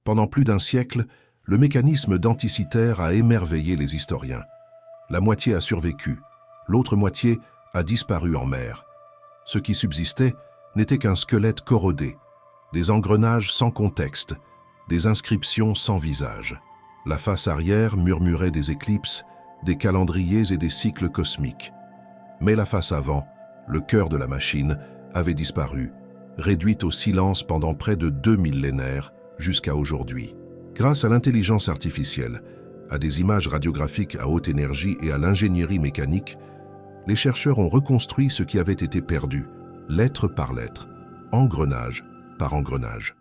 Pendant plus d'un siècle, le mécanisme d'Anticythère a émerveillé les historiens. La moitié a survécu, l'autre moitié a disparu en mer. Ce qui subsistait n'était qu'un squelette corrodé, des engrenages sans contexte, des inscriptions sans visage. La face arrière murmurait des éclipses, des calendriers et des cycles cosmiques. Mais la face avant, le cœur de la machine, avait disparu, réduite au silence pendant près de 2 millénaires jusqu'à aujourd'hui. Grâce à l'intelligence artificielle, à des images radiographiques à haute énergie et à l'ingénierie mécanique, les chercheurs ont reconstruit ce qui avait été perdu, lettre par lettre, engrenage par engrenage.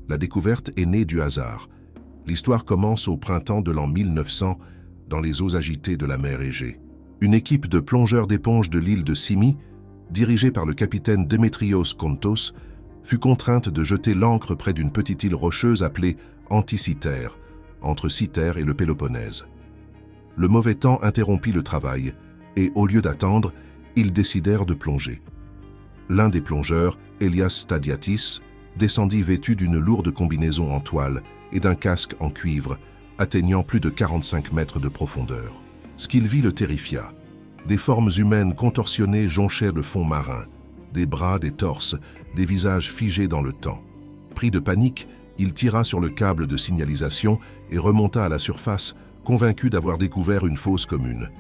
La découverte est née du hasard. L'histoire commence au printemps de l'an 1900, dans les eaux agitées de la mer Égée. Une équipe de plongeurs d'éponges de l'île de Symi, dirigée par le capitaine Démétrios Kontos, fut contrainte de jeter l'ancre près d'une petite île rocheuse appelée Anticythère, entre Cythère et le Péloponnèse. Le mauvais temps interrompit le travail, et au lieu d'attendre, ils décidèrent de plonger. L'un des plongeurs, Elias Stadiatis, descendit vêtu d'une lourde combinaison en toile et d'un casque en cuivre, atteignant plus de 45 mètres de profondeur. Ce qu'il vit le terrifia. Des formes humaines contorsionnées jonchaient le fond marin, des bras, des torses, des visages figés dans le temps. Pris de panique, il tira sur le câble de signalisation et remonta à la surface, convaincu d'avoir découvert une fosse commune.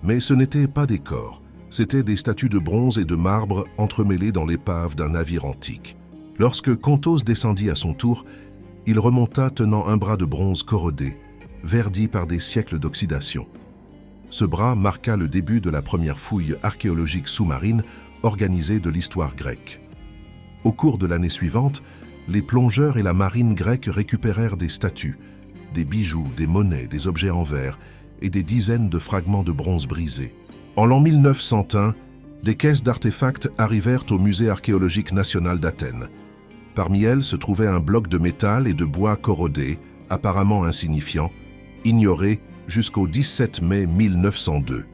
Mais ce n'étaient pas des corps, c'étaient des statues de bronze et de marbre entremêlées dans l'épave d'un navire antique. Lorsque Kontos descendit à son tour, il remonta tenant un bras de bronze corrodé, verdi par des siècles d'oxydation. Ce bras marqua le début de la première fouille archéologique sous-marine organisée de l'histoire grecque. Au cours de l'année suivante, les plongeurs et la marine grecque récupérèrent des statues, des bijoux, des monnaies, des objets en verre et des dizaines de fragments de bronze brisés. En l'an 1901, des caisses d'artefacts arrivèrent au Musée archéologique national d'Athènes. Parmi elles se trouvait un bloc de métal et de bois corrodé, apparemment insignifiant, ignoré jusqu'au 17 mai 1902.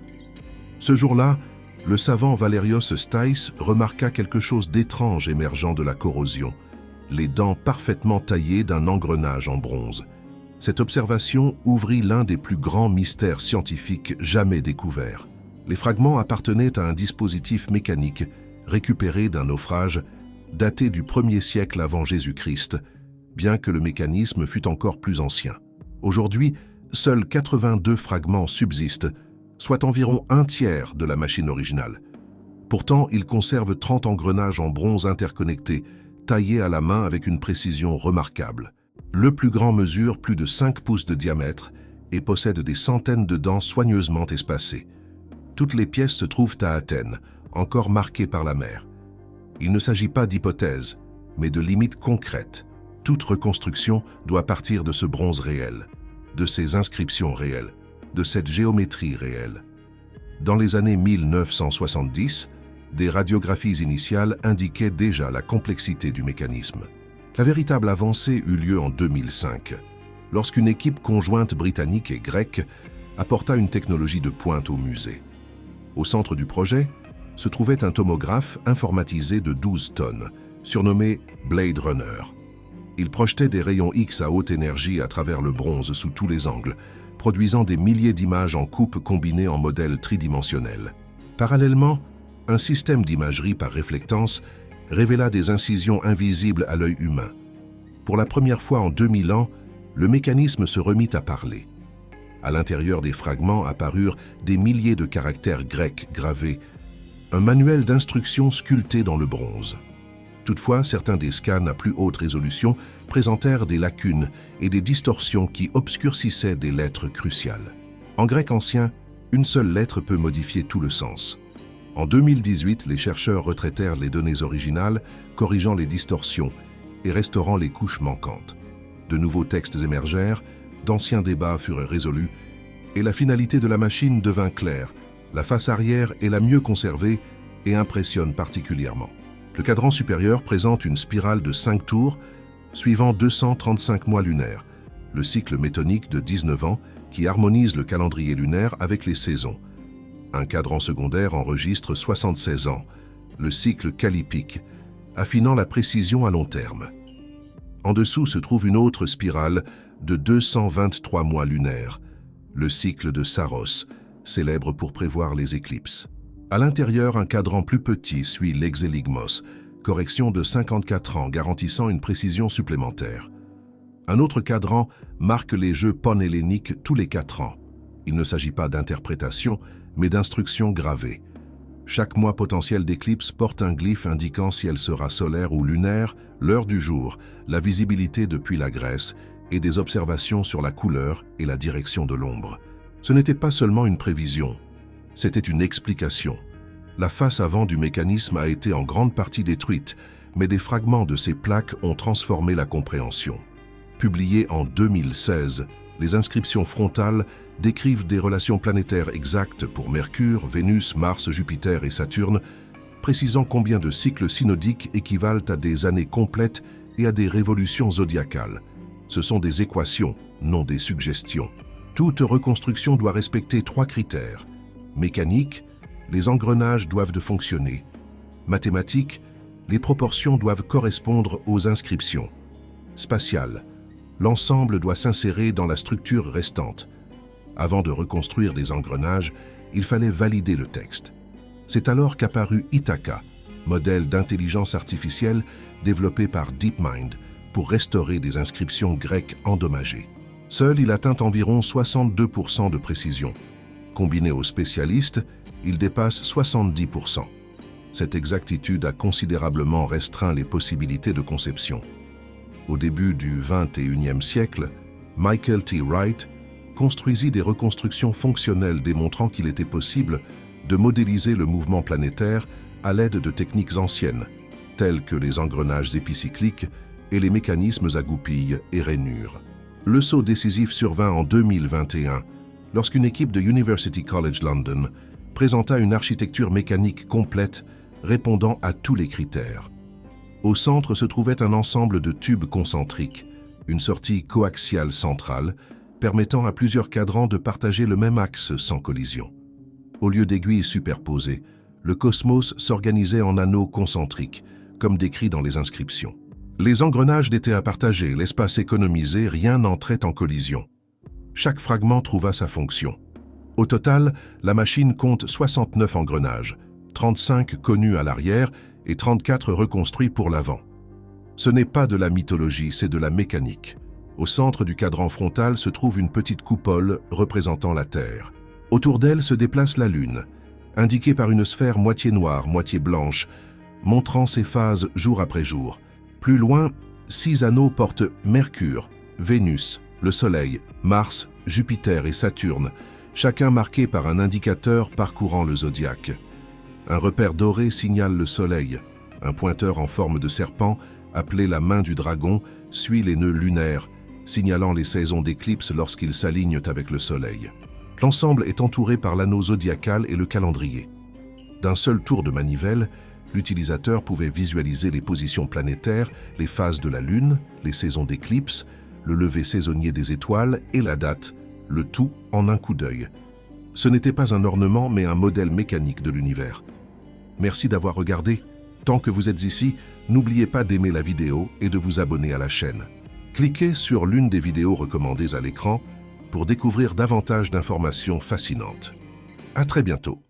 Ce jour-là, le savant Valérios Stais remarqua quelque chose d'étrange émergeant de la corrosion, les dents parfaitement taillées d'un engrenage en bronze. Cette observation ouvrit l'un des plus grands mystères scientifiques jamais découverts. Les fragments appartenaient à un dispositif mécanique récupéré d'un naufrage daté du 1er siècle avant Jésus-Christ, bien que le mécanisme fût encore plus ancien. Aujourd'hui, seuls 82 fragments subsistent, soit environ un tiers de la machine originale. Pourtant, ils conservent 30 engrenages en bronze interconnectés, taillés à la main avec une précision remarquable. Le plus grand mesure plus de 5 pouces de diamètre et possède des centaines de dents soigneusement espacées. Toutes les pièces se trouvent à Athènes, encore marquées par la mer. Il ne s'agit pas d'hypothèses, mais de limites concrètes. Toute reconstruction doit partir de ce bronze réel, de ces inscriptions réelles, de cette géométrie réelle. Dans les années 1970, des radiographies initiales indiquaient déjà la complexité du mécanisme. La véritable avancée eut lieu en 2005, lorsqu'une équipe conjointe britannique et grecque apporta une technologie de pointe au musée. Au centre du projet se trouvait un tomographe informatisé de 12 tonnes, surnommé Blade Runner. Il projetait des rayons X à haute énergie à travers le bronze sous tous les angles, produisant des milliers d'images en coupe combinées en modèles tridimensionnels. Parallèlement, un système d'imagerie par réflectance révéla des incisions invisibles à l'œil humain. Pour la première fois en 2000 ans, le mécanisme se remit à parler. À l'intérieur des fragments apparurent des milliers de caractères grecs gravés, un manuel d'instructions sculpté dans le bronze. Toutefois, certains des scans à plus haute résolution présentèrent des lacunes et des distorsions qui obscurcissaient des lettres cruciales. En grec ancien, une seule lettre peut modifier tout le sens. En 2018, les chercheurs retraitèrent les données originales, corrigeant les distorsions et restaurant les couches manquantes. De nouveaux textes émergèrent, d'anciens débats furent résolus, et la finalité de la machine devint claire. La face arrière est la mieux conservée et impressionne particulièrement. Le cadran supérieur présente une spirale de 5 tours, suivant 235 mois lunaires, le cycle métonique de 19 ans qui harmonise le calendrier lunaire avec les saisons. Un cadran secondaire enregistre 76 ans, le cycle callipyque, affinant la précision à long terme. En dessous se trouve une autre spirale de 223 mois lunaires, le cycle de Saros, célèbre pour prévoir les éclipses. À l'intérieur, un cadran plus petit suit l'exéligmos, correction de 54 ans garantissant une précision supplémentaire. Un autre cadran marque les jeux panhelléniques tous les 4 ans. Il ne s'agit pas d'interprétation, mais d'instructions gravées. Chaque mois potentiel d'éclipse porte un glyphe indiquant si elle sera solaire ou lunaire, l'heure du jour, la visibilité depuis la Grèce et des observations sur la couleur et la direction de l'ombre. Ce n'était pas seulement une prévision, c'était une explication. La face avant du mécanisme a été en grande partie détruite, mais des fragments de ces plaques ont transformé la compréhension. Publiées en 2016, les inscriptions frontales décrivent des relations planétaires exactes pour Mercure, Vénus, Mars, Jupiter et Saturne, précisant combien de cycles synodiques équivalent à des années complètes et à des révolutions zodiacales. Ce sont des équations, non des suggestions. Toute reconstruction doit respecter 3 critères. Mécanique, les engrenages doivent fonctionner. Mathématique, les proportions doivent correspondre aux inscriptions. Spatial, l'ensemble doit s'insérer dans la structure restante. Avant de reconstruire des engrenages, il fallait valider le texte. C'est alors qu'apparut Ithaka, modèle d'intelligence artificielle développé par DeepMind pour restaurer des inscriptions grecques endommagées. Seul, il atteint environ 62% de précision. Combiné aux spécialistes, il dépasse 70%. Cette exactitude a considérablement restreint les possibilités de conception. Au début du XXIe siècle, Michael T. Wright construisit des reconstructions fonctionnelles démontrant qu'il était possible de modéliser le mouvement planétaire à l'aide de techniques anciennes, telles que les engrenages épicycliques et les mécanismes à goupilles et rainures. Le saut décisif survint en 2021, lorsqu'une équipe de University College London présenta une architecture mécanique complète répondant à tous les critères. Au centre se trouvait un ensemble de tubes concentriques, une sortie coaxiale centrale, permettant à plusieurs cadrans de partager le même axe sans collision. Au lieu d'aiguilles superposées, le cosmos s'organisait en anneaux concentriques, comme décrit dans les inscriptions. Les engrenages n'étaient à partager, l'espace économisé, rien n'entrait en collision. Chaque fragment trouva sa fonction. Au total, la machine compte 69 engrenages, 35 connus à l'arrière et 34 reconstruits pour l'avant. Ce n'est pas de la mythologie, c'est de la mécanique. Au centre du cadran frontal se trouve une petite coupole représentant la Terre. Autour d'elle se déplace la Lune, indiquée par une sphère moitié noire, moitié blanche, montrant ses phases jour après jour. Plus loin, 6 anneaux portent Mercure, Vénus, le Soleil, Mars, Jupiter et Saturne, chacun marqué par un indicateur parcourant le zodiaque. Un repère doré signale le Soleil. Un pointeur en forme de serpent, appelé la main du dragon, suit les nœuds lunaires, signalant les saisons d'éclipse lorsqu'ils s'alignent avec le Soleil. L'ensemble est entouré par l'anneau zodiacal et le calendrier. D'un seul tour de manivelle, l'utilisateur pouvait visualiser les positions planétaires, les phases de la Lune, les saisons d'éclipse, le lever saisonnier des étoiles et la date, le tout en un coup d'œil. Ce n'était pas un ornement, mais un modèle mécanique de l'univers. Merci d'avoir regardé. Tant que vous êtes ici, n'oubliez pas d'aimer la vidéo et de vous abonner à la chaîne. Cliquez sur l'une des vidéos recommandées à l'écran pour découvrir davantage d'informations fascinantes. À très bientôt.